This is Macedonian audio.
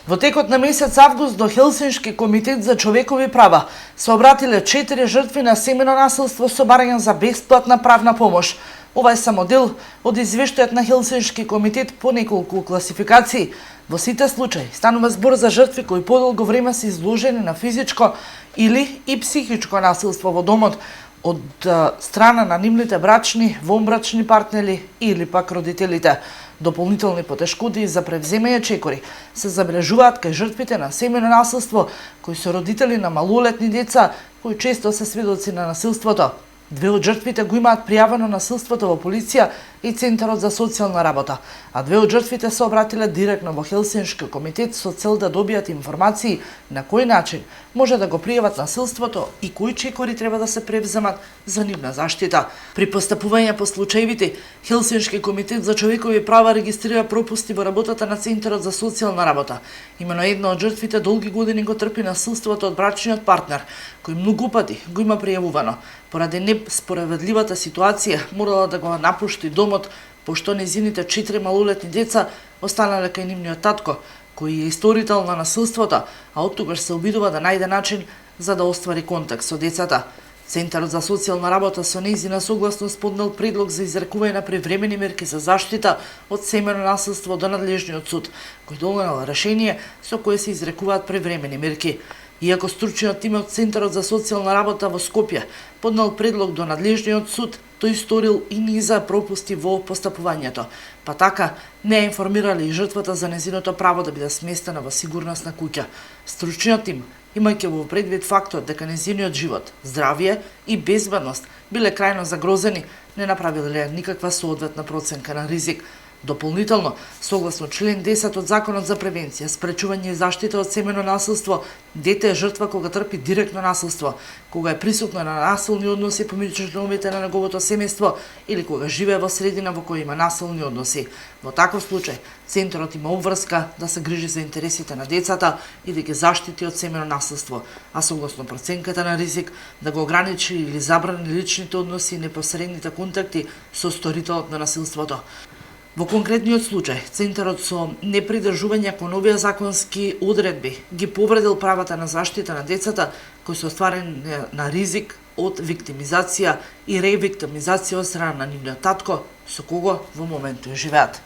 Во текот на месец август до Хелсиншки комитет за човекови права се обратиле 4 жртви на семејно насилство со барање за бесплатна правна помош. Ова е само дел од извештајот на Хелсиншки комитет по неколку класификации. Во сите случаи станува збор за жртви кои подолго време се изложени на физичко или и психичко насилство во домот од страна на нивните брачни, вонбрачни партнери или пак родителите. Дополнителни потешкоти за превземање чекори се забележуваат кај жртвите на семејно насилство кои се родители на малолетни деца кои често се сведоци на насилството. Две од жртвите го имаат пријавено насилството во полиција и Центарот за социјална работа, а две од жртвите се обратиле директно во Хелсиншки комитет со цел да добијат информации на кој начин може да го пријават насилството и кои чекори треба да се превземат за нивна заштита. При постапување по случаевите, Хелсиншки комитет за човекови права регистрира пропусти во работата на Центарот за социјална работа. Имено една од жртвите долги години го трпи насилството од брачниот партнер, кој многу пати го има пријавувано. Поради несправедливата ситуација морала да го напушти домот, пошто незините 4 малолетни деца останале кај нивниот татко, кој е исторител на насилството, а оттогаш се обидува да најде начин за да оствари контакт со децата. Центарот за социјална работа со нејзина согласност поднел предлог за изрекување на привремени мерки за заштита од семејно насилство до надлежниот суд, кој донел решение со кое се изрекуваат привремени мерки. Иако стручниот тим од Центарот за социјална работа во Скопје поднел предлог до надлежниот суд, тој сторил и низа пропусти во постапувањето, па така не ја информирале и жртвата за незиното право да биде сместена во сигурносна куќа. Стручниот тим, имајќи во предвид фактот дека незиниот живот, здравје и безбедност биле крајно загрозени, не направиле никаква соодветна проценка на ризик. Дополнително, согласно член 10 од Законот за превенција, спречување и заштита од семејно насилство, дете е жртва кога трпи директно насилство, кога е присутно на насилни односи помеѓу членовите на неговото семејство или кога живее во средина во која има насилни односи. Во таков случај, Центарот има обврска да се грижи за интересите на децата и да ги заштити од семејно насилство, а согласно проценката на ризик да го ограничи или забрани личните односи и непосредните контакти со сторителот на насилството. Во конкретниот случај, Центарот со непридржување кон овие законски одредби ги повредил правата на заштита на децата кои се остварени на ризик од виктимизација и ревиктимизација од страна на нивниот татко со кого во моментот живеат.